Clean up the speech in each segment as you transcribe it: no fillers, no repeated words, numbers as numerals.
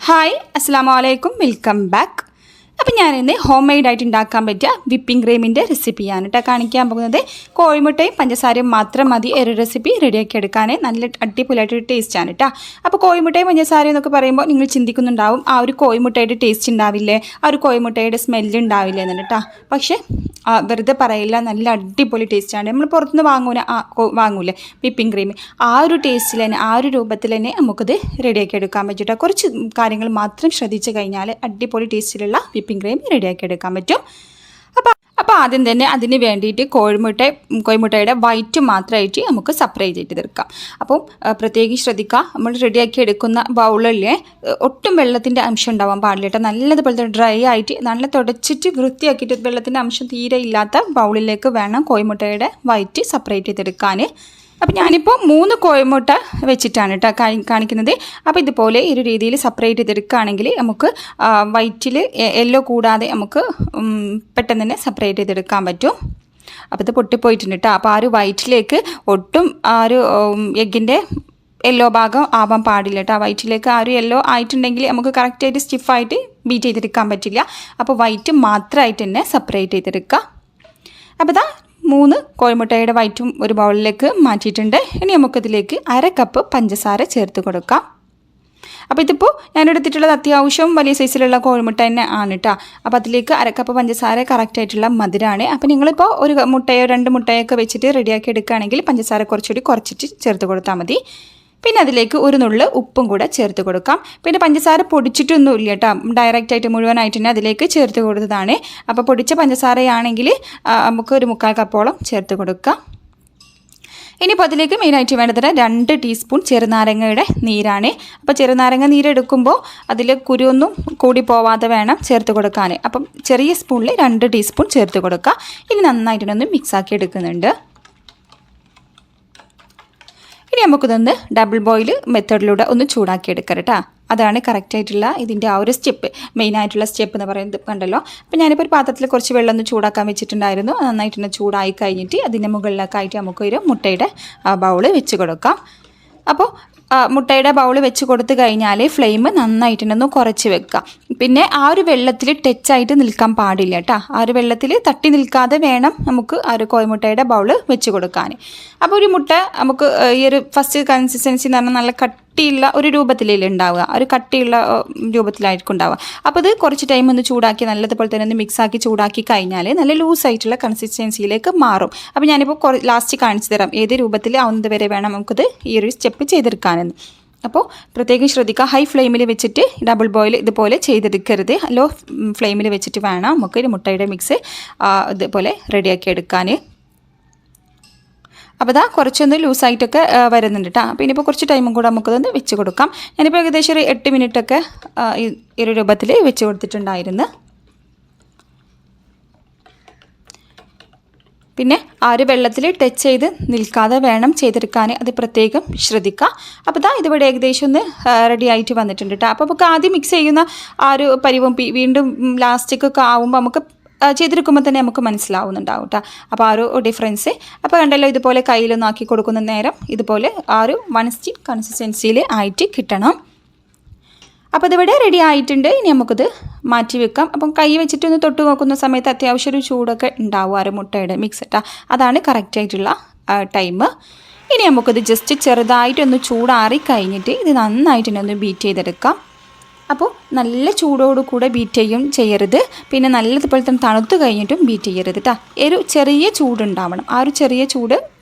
Hi അസ്സലാമു അലൈക്കും, welcome back. അപ്പം ഞാനിന്ന് ഹോം മെയ്ഡായിട്ട് ഉണ്ടാക്കാൻ പറ്റിയ വിപ്പിംഗ് ക്രീമിൻ്റെ റെസിപ്പിയാണ് കേട്ടോ കാണിക്കാൻ പോകുന്നത്. കോഴിമുട്ടയും പഞ്ചസാരയും മാത്രം മതി ഒരു റെസിപ്പി റെഡിയാക്കി എടുക്കാൻ. നല്ല അടിപൊളിയായിട്ടൊരു ടേസ്റ്റാണ് കേട്ടോ. അപ്പോൾ കോഴിമുട്ടയും പഞ്ചസാരയും എന്നൊക്കെ പറയുമ്പോൾ നിങ്ങൾ ചിന്തിക്കുന്നുണ്ടാവും ആ ഒരു കോഴിമുട്ടയുടെ ടേസ്റ്റ് ഉണ്ടാവില്ലേ, ആ ഒരു കോഴിമുട്ടയുടെ സ്മെല്ല് ഉണ്ടാവില്ലേ എന്ന് കേട്ടോ. പക്ഷേ വെറുതെ പറയില്ല, നല്ല അടിപൊളി ടേസ്റ്റാണ്. നമ്മൾ പുറത്തുനിന്ന് വാങ്ങൂലേ വിപ്പിംഗ് ക്രീം, ആ ഒരു ടേസ്റ്റിൽ തന്നെ ആ ഒരു രൂപത്തിൽ തന്നെ നമുക്കത് റെഡിയാക്കി എടുക്കാൻ പറ്റും. കുറച്ച് കാര്യങ്ങൾ മാത്രം ശ്രദ്ധിച്ചു കഴിഞ്ഞാൽ അടിപൊളി ടേസ്റ്റിലുള്ള വിപ്പിംഗ് ക്രീം റെഡിയാക്കി എടുക്കാൻ പറ്റും. അപ്പോൾ ആദ്യം തന്നെ അതിന് വേണ്ടിയിട്ട് കോഴിമുട്ടയുടെ വൈറ്റ് മാത്രമായിട്ട് നമുക്ക് സെപ്പറേറ്റ് ചെയ്ത് എടുക്കാം. അപ്പം പ്രത്യേകിച്ച് ശ്രദ്ധിക്കുക, നമ്മൾ റെഡിയാക്കി എടുക്കുന്ന ബൗളിൽ ഒട്ടും വെള്ളത്തിൻ്റെ അംശം ഉണ്ടാവാൻ പാടില്ല കേട്ടോ. നല്ലതുപോലെ ഡ്രൈ ആയിട്ട് നല്ല തുടച്ചിട്ട് വൃത്തിയാക്കിയിട്ട് വെള്ളത്തിൻ്റെ അംശം തീരെ ഇല്ലാത്ത ബൗളിലേക്ക് വേണം കോഴിമുട്ടയുടെ വൈറ്റ് സെപ്പറേറ്റ് ചെയ്തെടുക്കാൻ. അപ്പോൾ ഞാനിപ്പോൾ 3 കോഴിമുട്ട വെച്ചിട്ടാണ് കേട്ടോ കാണിക്കുന്നത്. അപ്പോൾ ഇതുപോലെ ഈ ഒരു രീതിയിൽ സെപ്പറേറ്റ് ചെയ്തെടുക്കുകയാണെങ്കിൽ നമുക്ക് വൈറ്റിൽ യെല്ലോ കൂടാതെ നമുക്ക് പെട്ടെന്ന് തന്നെ സെപ്പറേറ്റ് ചെയ്തെടുക്കാൻ പറ്റും. അപ്പോൾ ഇത് പൊട്ടിപ്പോയിട്ടുണ്ട് കേട്ടോ. അപ്പോൾ ആ ഒരു വൈറ്റിലേക്ക് ഒട്ടും ആ ഒരു എഗ്ഗിൻ്റെ യെല്ലോ ഭാഗം ആവാൻ പാടില്ല കേട്ടോ. വൈറ്റിലേക്ക് ആ ഒരു യെല്ലോ ആയിട്ടുണ്ടെങ്കിൽ നമുക്ക് കറക്റ്റായിട്ട് സ്റ്റിഫായിട്ട് ബീറ്റ് ചെയ്തെടുക്കാൻ പറ്റില്ല. അപ്പോൾ വൈറ്റ് മാത്രമായിട്ട് തന്നെ സെപ്പറേറ്റ് ചെയ്തെടുക്കുക. അപ്പോൾ ഇതാ 3 കോഴിമുട്ടയുടെ വൈറ്റും ഒരു ബൗളിലേക്ക് മാറ്റിയിട്ടുണ്ട്. ഇനി നമുക്കിതിലേക്ക് 1/2 കപ്പ് പഞ്ചസാര ചേർത്ത് കൊടുക്കാം. അപ്പോൾ ഇതിപ്പോൾ ഞാനെടുത്തിട്ടുള്ളത് അത്യാവശ്യം വലിയ സൈസിലുള്ള കോഴിമുട്ട തന്നെ ആണ് കേട്ടോ. അപ്പോൾ അതിലേക്ക് 1/2 കപ്പ് പഞ്ചസാര കറക്റ്റായിട്ടുള്ള മധുരമാണ്. അപ്പോൾ നിങ്ങളിപ്പോൾ ഒരു മുട്ടയോ 2 മുട്ടയൊക്കെ വെച്ചിട്ട് റെഡിയാക്കി എടുക്കുകയാണെങ്കിൽ പഞ്ചസാര കുറച്ചിട്ട് ചേർത്ത് കൊടുത്താൽ മതി. പിന്നെ അതിലേക്ക് ഒരു നുള്ള് ഉപ്പും കൂടെ ചേർത്ത് കൊടുക്കാം. പിന്നെ പഞ്ചസാര പൊടിച്ചിട്ടൊന്നും ഇല്ല കേട്ടോ, ഡയറക്റ്റായിട്ട് മുഴുവനായിട്ട് തന്നെ അതിലേക്ക് ചേർത്ത് കൊടുത്തതാണ്. അപ്പോൾ പൊടിച്ച പഞ്ചസാരയാണെങ്കിൽ നമുക്ക് ഒരു 3/4 കപ്പോളം ചേർത്ത് കൊടുക്കാം. ഇനിയിപ്പോൾ അതിലേക്ക് മെയിനായിട്ട് വേണ്ടത് 2 ടീസ്പൂൺ ചെറുനാരങ്ങയുടെ നീരാണ്. അപ്പോൾ ചെറുനാരങ്ങ നീരെടുക്കുമ്പോൾ അതിൽ കുരുവൊന്നും കൂടി പോവാതെ വേണം ചേർത്ത് കൊടുക്കാൻ. അപ്പം ചെറിയ സ്പൂണിൽ 2 ടീസ്പൂൺ ചേർത്ത് കൊടുക്കുക. ഇനി നന്നായിട്ടൊന്ന് മിക്സാക്കി എടുക്കുന്നുണ്ട്. ഇനി നമുക്കിതൊന്ന് ഡബിൾ ബോയിൽ മെത്തേഡിലൂടെ ഒന്ന് ചൂടാക്കി എടുക്കാം കേട്ടോ. അതാണ് കറക്റ്റായിട്ടുള്ള ഇതിൻ്റെ ആ ഒരു സ്റ്റെപ്പ്, മെയിനായിട്ടുള്ള സ്റ്റെപ്പ് എന്ന് പറയുന്നത് കണ്ടല്ലോ. അപ്പോൾ ഞാനിപ്പോൾ ഒരു പാത്രത്തിൽ കുറച്ച് വെള്ളം ഒന്ന് ചൂടാക്കാൻ വെച്ചിട്ടുണ്ടായിരുന്നു. നന്നായിട്ടൊന്ന് ചൂടായി കഴിഞ്ഞിട്ട് അതിൻ്റെ മുകളിലൊക്കെ ആയിട്ട് നമുക്കൊരു മുട്ടയുടെ ബൗൾ വെച്ച് കൊടുക്കാം. അപ്പോൾ മുട്ടയുടെ ബൗൾ വെച്ച് കൊടുത്തു കഴിഞ്ഞാൽ ഫ്ലെയിം നന്നായിട്ടൊന്ന് കുറച്ച് വെക്കുക. പിന്നെ ആ ഒരു വെള്ളത്തിൽ ടച്ചായിട്ട് നിൽക്കാൻ പാടില്ല കേട്ടോ. ആ ഒരു വെള്ളത്തിൽ തട്ടി നിൽക്കാതെ വേണം നമുക്ക് ആ ഒരു കോഴിമുട്ടയുടെ ബൗൾ വെച്ച് കൊടുക്കാൻ. അപ്പോൾ ഒരു മുട്ട നമുക്ക് ഈ ഒരു ഫസ്റ്റ് കൺസിസ്റ്റൻസി എന്ന് പറഞ്ഞാൽ നല്ല കട്ടിയുള്ള ഒരു രൂപത്തിലല്ലേ ഉണ്ടാവുക, ഒരു കട്ടിയുള്ള രൂപത്തിലായിരിക്കും ഉണ്ടാവുക. അപ്പോൾ ഇത് കുറച്ച് ടൈം ഒന്ന് ചൂടാക്കി നല്ലതുപോലെ തന്നെ ഒന്ന് മിക്സാക്കി ചൂടാക്കി കഴിഞ്ഞാൽ നല്ല ലൂസായിട്ടുള്ള കൺസിസ്റ്റൻസിയിലേക്ക് മാറും. അപ്പോൾ ഞാനിപ്പോൾ ലാസ്റ്റ് കാണിച്ചു തരാം ഏത് രൂപത്തിൽ ആവുന്നത് വരെ വേണം നമുക്കത് ഈ ഒരു സ്റ്റെപ്പ് ചെയ്തെടുക്കാനെന്ന്. അപ്പോൾ പ്രത്യേകം ശ്രദ്ധിക്കുക, ഹൈ ഫ്ലെയിമിൽ വെച്ചിട്ട് ഡബിൾ ബോയിൽ ഇതുപോലെ ചെയ്തെടുക്കരുത്. ലോ ഫ്ലെയിമിൽ വെച്ചിട്ട് വേണം നമുക്ക് ഒരു മുട്ടയുടെ മിക്സ് ഇതുപോലെ റെഡിയാക്കി എടുക്കാൻ. അപ്പോൾ ഇതാ കുറച്ചൊന്ന് ലൂസായിട്ടൊക്കെ വരുന്നുണ്ട് കേട്ടോ. അപ്പോൾ ഇനിയിപ്പോൾ കുറച്ച് ടൈമും കൂടെ നമുക്കതൊന്ന് വെച്ച് കൊടുക്കാം. ഞാനിപ്പോൾ ഏകദേശം ഒരു 8 മിനിറ്റൊക്കെ ഈ ഒരു രൂപത്തിൽ വെച്ച് കൊടുത്തിട്ടുണ്ടായിരുന്നു. പിന്നെ ആ ഒരു വെള്ളത്തിൽ ടച്ച് ചെയ്ത് നിൽക്കാതെ വേണം ചെയ്തെടുക്കാൻ, അത് പ്രത്യേകം ശ്രദ്ധിക്കുക. അപ്പോൾ ഇതാ ഇതിവിടെ ഏകദേശം ഒന്ന് റെഡി ആയിട്ട് വന്നിട്ടുണ്ട് കേട്ടോ. അപ്പോൾ നമുക്ക് ആദ്യം മിക്സ് ചെയ്യുന്ന ആ ഒരു പരിവും വീണ്ടും ലാസ്റ്റിക്കൊക്കെ ആവുമ്പോൾ നമുക്ക് ചെയ്തെടുക്കുമ്പോൾ തന്നെ നമുക്ക് മനസ്സിലാവുന്നുണ്ടാവും കേട്ടോ. അപ്പോൾ ആ ഒരു ഡിഫറൻസ് അപ്പോൾ കണ്ടല്ലോ, ഇതുപോലെ കയ്യിലൊന്നും ആക്കി കൊടുക്കുന്ന നേരം ഇതുപോലെ ആ ഒരു 1 സ്റ്റിക്ക് കൺസിസ്റ്റൻസിയിൽ ആയിട്ട് കിട്ടണം. അപ്പോൾ ഇതിവിടെ റെഡി ആയിട്ടുണ്ട്. ഇനി നമുക്കിത് മാറ്റി വെക്കാം. അപ്പം കൈ വെച്ചിട്ടൊന്ന് തൊട്ട് നോക്കുന്ന സമയത്ത് അത്യാവശ്യം ഒരു ചൂടൊക്കെ ഉണ്ടാവും ആ ഒരു മുട്ടയുടെ മിക്സ് കേട്ടോ. അതാണ് കറക്റ്റായിട്ടുള്ള ടൈം. ഇനി നമുക്കിത് ജസ്റ്റ് ചെറുതായിട്ടൊന്ന് ചൂടാറി കഴിഞ്ഞിട്ട് ഇത് നന്നായിട്ട് ഒന്ന് ബീറ്റ് ചെയ്തെടുക്കാം. അപ്പോൾ നല്ല ചൂടോടുകൂടെ ബീറ്റ് ചെയ്യരുത്, പിന്നെ നല്ലതുപോലെ തന്നെ തണുത്ത് കഴിഞ്ഞിട്ടും ബീറ്റ് ചെയ്യരുത് കേട്ടോ. ഒരു ചെറിയ ചൂടുണ്ടാവണം. ആ ഒരു ചെറിയ ചൂട്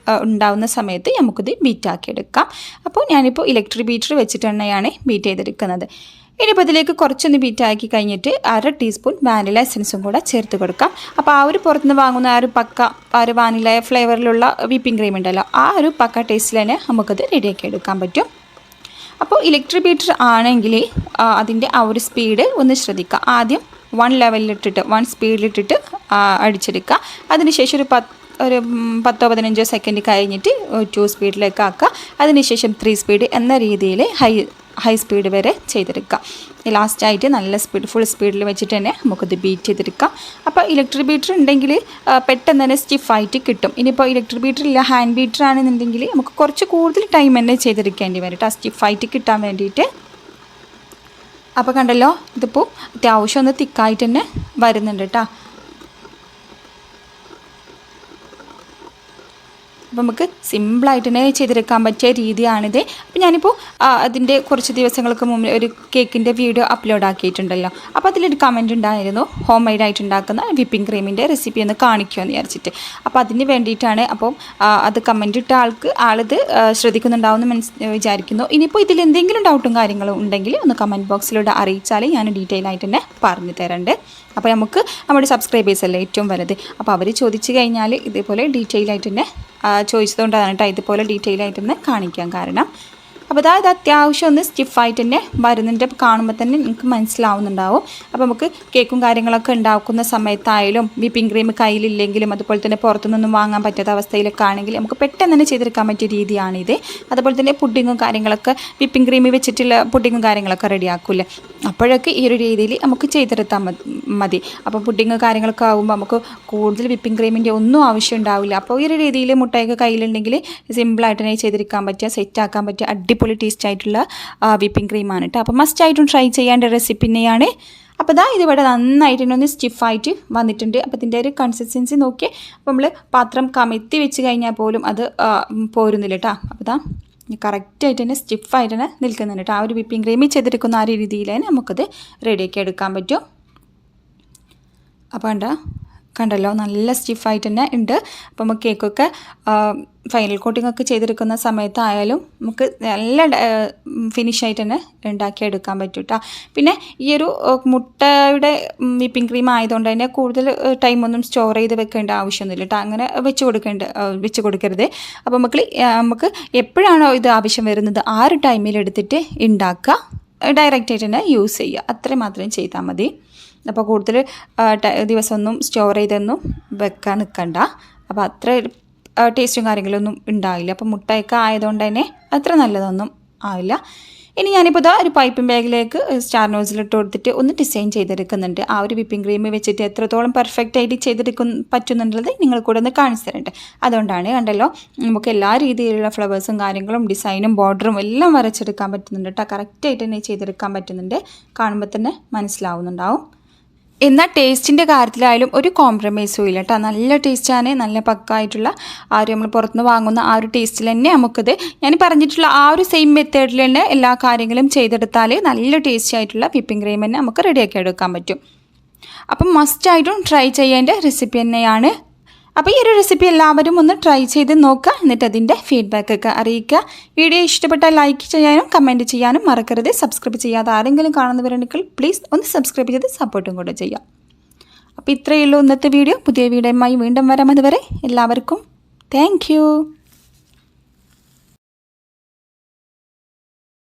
ഉണ്ടാവുന്ന സമയത്ത് നമുക്കിത് ബീറ്റാക്കി എടുക്കാം. അപ്പോൾ ഞാനിപ്പോൾ ഇലക്ട്രിക് ബീറ്റർ വെച്ചിട്ട് തന്നെയാണ് ബീറ്റ് ചെയ്തെടുക്കുന്നത്. ഇനിയിപ്പോൾ ഇതിലേക്ക് കുറച്ചൊന്ന് ബീറ്റാക്കി കഴിഞ്ഞിട്ട് 1/2 ടീസ്പൂൺ വാനില എസൻസും കൂടെ ചേർത്ത് കൊടുക്കാം. അപ്പോൾ ആ ഒരു പുറത്തുനിന്ന് വാങ്ങുന്ന ആ ഒരു വാനില ഫ്ലേവറിലുള്ള വിപ്പിംഗ് ക്രീം ഉണ്ടല്ലോ, ആ ഒരു പക്ക ടേസ്റ്റിൽ തന്നെ നമുക്കത് റെഡിയാക്കി എടുക്കാൻ പറ്റും. അപ്പോൾ ഇലക്ട്രിക് ബീറ്റർ ആണെങ്കിൽ അതിൻ്റെ ആ ഒരു സ്പീഡ് ഒന്ന് ശ്രദ്ധിക്കുക. ആദ്യം 1 ലെവലിലിട്ടിട്ട് 1 സ്പീഡിലിട്ടിട്ട് അടിച്ചെടുക്കുക. അതിനുശേഷം ഒരു 10-15 സെക്കൻഡ് കഴിഞ്ഞിട്ട് 2 സ്പീഡിലേക്ക് ആക്കുക. അതിനുശേഷം 3 സ്പീഡ് എന്ന രീതിയിൽ ഹൈ സ്പീഡ് വരെ ചെയ്തെടുക്കുക. ലാസ്റ്റായിട്ട് നല്ല ഫുൾ സ്പീഡിൽ വെച്ചിട്ട് തന്നെ നമുക്കത് ബീറ്റ് ചെയ്തെടുക്കാം. അപ്പോൾ ഇലക്ട്രിക് ബീറ്റർ ഉണ്ടെങ്കിൽ പെട്ടെന്ന് തന്നെ സ്റ്റിഫായിട്ട് കിട്ടും. ഇനിയിപ്പോൾ ഇലക്ട്രിക് ബീറ്റർ ഇല്ല, ഹാൻഡ് ബീറ്റർ ആണെന്നുണ്ടെങ്കിൽ നമുക്ക് കുറച്ച് കൂടുതൽ ടൈം തന്നെ ചെയ്തെടുക്കേണ്ടി വരും സ്റ്റിഫായിട്ട് കിട്ടാൻ വേണ്ടിയിട്ട്. അപ്പോൾ കണ്ടല്ലോ, ഇതിപ്പോൾ അത്യാവശ്യം ഒന്ന് തിക്കായിട്ട് തന്നെ വരുന്നുണ്ട് കേട്ടോ. അപ്പോൾ നമുക്ക് സിമ്പിളായിട്ട് തന്നെ ചെയ്തെടുക്കാൻ പറ്റിയ രീതിയാണിത്. അപ്പോൾ ഞാനിപ്പോൾ അതിൻ്റെ കുറച്ച് ദിവസങ്ങൾക്ക് മുമ്പ് ഒരു കേക്കിൻ്റെ വീഡിയോ അപ്ലോഡ് ആക്കിയിട്ടുണ്ടല്ലോ. അപ്പോൾ അതിലൊരു കമൻറ്റ് ഉണ്ടായിരുന്നു, ഹോം മെയ്ഡായിട്ട് ഉണ്ടാക്കുന്ന വിപ്പിംഗ് ക്രീമിൻ്റെ റെസിപ്പി ഒന്ന് കാണിക്കുമെന്ന് വിചാരിച്ചിട്ട്. അപ്പോൾ അതിന് വേണ്ടിയിട്ടാണ്. അപ്പോൾ അത് കമൻറ്റ് ഇട്ട ആളിത് ശ്രദ്ധിക്കുന്നുണ്ടാവുമെന്ന് വിചാരിക്കുന്നു. ഇനിയിപ്പോൾ ഇതിൽ എന്തെങ്കിലും ഡൗട്ടും കാര്യങ്ങളും ഉണ്ടെങ്കിൽ ഒന്ന് കമൻറ്റ് ബോക്സിലൂടെ അറിയിച്ചാൽ ഞാൻ ഡീറ്റെയിൽ ആയിട്ട് തന്നെ പറഞ്ഞു തരണ്ട്. അപ്പോൾ നമുക്ക് നമ്മുടെ സബ്സ്ക്രൈബേഴ്സ് അല്ലേ ഏറ്റവും വലുത്. അപ്പോൾ അവർ ചോദിച്ചു കഴിഞ്ഞാൽ ഇതേപോലെ ഡീറ്റെയിൽ ആയിട്ട് തന്നെ ചോദിച്ചതുകൊണ്ടാണ് കേട്ടോ ഇതുപോലെ ഡീറ്റെയിൽ ആയിട്ട് തന്നെ കാണിക്കാൻ കാരണം. അപ്പോൾ അതായത് അത്യാവശ്യം ഒന്ന് സ്റ്റിഫായിട്ട് തന്നെ വരുന്നുണ്ട്. കാണുമ്പോൾ തന്നെ നിങ്ങൾക്ക് മനസ്സിലാവുന്നുണ്ടാവും. അപ്പോൾ നമുക്ക് കേക്കും കാര്യങ്ങളൊക്കെ ഉണ്ടാക്കുന്ന സമയത്തായാലും വിപ്പിംഗ് ക്രീം കയ്യിലില്ലെങ്കിലും അതുപോലെ തന്നെ പുറത്തുനിന്നൊന്നും വാങ്ങാൻ പറ്റാത്ത അവസ്ഥയിലൊക്കെ ആണെങ്കിൽ നമുക്ക് പെട്ടെന്ന് തന്നെ ചെയ്തെടുക്കാൻ പറ്റിയ രീതിയാണിത്. അതുപോലെ തന്നെ പുഡിങ്ങും കാര്യങ്ങളൊക്കെ വിപ്പിംഗ് ക്രീം വെച്ചിട്ടുള്ള പുഡിങ്ങും കാര്യങ്ങളൊക്കെ റെഡിയാക്കൂല്ലേ, അപ്പോഴൊക്കെ ഈ ഒരു രീതിയിൽ നമുക്ക് ചെയ്തെടുത്താൽ മതി. അപ്പോൾ പുഡിങ് കാര്യങ്ങളൊക്കെ ആകുമ്പോൾ നമുക്ക് കൂടുതൽ വിപ്പിംഗ് ക്രീമിൻ്റെ ഒന്നും ആവശ്യം ഉണ്ടാവില്ല. അപ്പോൾ ഈ ഒരു രീതിയിൽ മുട്ടയൊക്കെ കയ്യിലുണ്ടെങ്കിൽ സിമ്പിളായിട്ട് തന്നെ ചെയ്തെടുക്കാൻ പറ്റുക, സെറ്റാക്കാൻ പറ്റിയ അടിപൊളി ടേസ്റ്റ് ആയിട്ടുള്ള വിപ്പിംഗ് ക്രീമാണ് കേട്ടോ. അപ്പോൾ മസ്റ്റായിട്ടും ട്രൈ ചെയ്യേണ്ട റെസിപ്പി തന്നെയാണ്. അപ്പോൾ ഇതാ ഇതിവിടെ നന്നായിട്ട് ഒന്ന് സ്റ്റിഫായിട്ട് വന്നിട്ടുണ്ട്. അപ്പോൾ ഇതിൻ്റെ ഒരു കൺസിസ്റ്റൻസി നോക്കി അപ്പോൾ നമ്മൾ പാത്രം കമഴ്ത്തി വെച്ച് കഴിഞ്ഞാൽ പോലും അത് പോരുന്നില്ല കേട്ടോ. അപ്പോൾ ഇതാ കറക്റ്റായിട്ട് തന്നെ സ്റ്റിഫായിട്ട് തന്നെ നിൽക്കുന്നുണ്ട് കേട്ടോ. ആ ഒരു വിപ്പിംഗ് ക്രീമിൽ ചെയ്തെടുക്കുന്ന ആ ഒരു രീതിയിൽ തന്നെ നമുക്കത് റെഡിയാക്കി എടുക്കാൻ പറ്റും. അപ്പോൾ കണ്ടല്ലോ നല്ല സ്റ്റിഫായിട്ട് തന്നെ ഉണ്ട്. അപ്പോൾ നമുക്ക് കേക്കൊക്കെ ഫൈനൽ കോട്ടിംഗ് ഒക്കെ ചെയ്തെടുക്കുന്ന സമയത്തായാലും നമുക്ക് നല്ല ഫിനിഷായിട്ട് തന്നെ ഉണ്ടാക്കിയെടുക്കാൻ പറ്റും കേട്ടോ. പിന്നെ ഈ ഒരു മുട്ടയുടെ വിപ്പിംഗ് ക്രീം ആയതുകൊണ്ട് തന്നെ കൂടുതൽ ടൈമൊന്നും സ്റ്റോർ ചെയ്ത് വെക്കേണ്ട ആവശ്യമൊന്നുമില്ല കേട്ടോ. അങ്ങനെ വെച്ച് കൊടുക്കരുത്. അപ്പോൾ നമുക്ക് എപ്പോഴാണോ ഇത് ആവശ്യം വരുന്നത് ആ ഒരു ടൈമിൽ എടുത്തിട്ട് ഉണ്ടാക്കുക, ഡയറക്റ്റായിട്ട് തന്നെ യൂസ് ചെയ്യുക, അത്രയും മാത്രം ചെയ്താൽ മതി. അപ്പോൾ കൂടുതൽ ദിവസമൊന്നും സ്റ്റോർ ചെയ്തൊന്നും വെക്കാൻ നിൽക്കണ്ട. അപ്പോൾ അത്ര ടേസ്റ്റും കാര്യങ്ങളൊന്നും ഉണ്ടാവില്ല. അപ്പോൾ മുട്ടയൊക്കെ ആയതുകൊണ്ട് തന്നെ അത്ര നല്ലതൊന്നും ആവില്ല. ഇനി ഞാനിപ്പോൾ ഇതാ ഒരു പൈപ്പിംഗ് ബാഗിലേക്ക് സ്റ്റാർ നോസിലിട്ട് കൊടുത്തിട്ട് ഒന്ന് ഡിസൈൻ ചെയ്തെടുക്കുന്നുണ്ട്. ആ ഒരു വിപ്പിംഗ് ക്രീം വെച്ചിട്ട് എത്രത്തോളം പെർഫെക്റ്റ് ആയിട്ട് പറ്റുന്നുള്ളത് നിങ്ങൾ കൂടെ ഒന്ന് കാണിച്ചു തരണ്ട്. അതുകൊണ്ടാണ് കണ്ടല്ലോ നമുക്ക് എല്ലാ രീതിയിലുള്ള ഫ്ലവേഴ്സും കാര്യങ്ങളും ഡിസൈനും ബോർഡറും എല്ലാം വരച്ചെടുക്കാൻ പറ്റുന്നുണ്ട് കേട്ടോ. കറക്റ്റായിട്ട് തന്നെ ചെയ്തെടുക്കാൻ പറ്റുന്നുണ്ട്. കാണുമ്പോൾ തന്നെ മനസ്സിലാവുന്നുണ്ടാവും. എന്നാൽ ടേസ്റ്റിൻ്റെ കാര്യത്തിലായാലും ഒരു കോംപ്രമൈസും ഇല്ല കേട്ടോ. നല്ല ടേസ്റ്റാണ്, നല്ല പക്കായിട്ടുള്ള ആ ഒരു നമ്മൾ പുറത്തുനിന്ന് വാങ്ങുന്ന ആ ഒരു ടേസ്റ്റിൽ തന്നെ നമുക്കത് ഞാൻ പറഞ്ഞിട്ടുള്ള ആ ഒരു സെയിം മെത്തേഡിൽ തന്നെ എല്ലാ കാര്യങ്ങളും ചെയ്തെടുത്താൽ നല്ല ടേസ്റ്റി ആയിട്ടുള്ള വിപ്പിംഗ് ക്രീം തന്നെ നമുക്ക് റെഡിയാക്കി എടുക്കാൻ പറ്റും. അപ്പം മസ്റ്റായിട്ടും ട്രൈ ചെയ്യേണ്ട റെസിപ്പി തന്നെയാണ്. അപ്പോൾ ഈ ഒരു റെസിപ്പി എല്ലാവരും ഒന്ന് ട്രൈ ചെയ്ത് നോക്കുക, എന്നിട്ട് അതിൻ്റെ ഫീഡ്ബാക്കൊക്കെ അറിയിക്കുക. വീഡിയോ ഇഷ്ടപ്പെട്ടാൽ ലൈക്ക് ചെയ്യാനും കമൻറ്റ് ചെയ്യാനും മറക്കരുത്. സബ്സ്ക്രൈബ് ചെയ്യാതെ ആരെങ്കിലും കാണുന്നവരുണ്ടെങ്കിൽ പ്ലീസ് ഒന്ന് സബ്സ്ക്രൈബ് ചെയ്ത് സപ്പോർട്ടും കൂടെ ചെയ്യാം. അപ്പോൾ ഇത്രയേ ഉള്ളൂ ഇന്നത്തെ വീഡിയോ. പുതിയ വീഡിയോയുമായി വീണ്ടും വരാം. അതുവരെ എല്ലാവർക്കും താങ്ക് യു.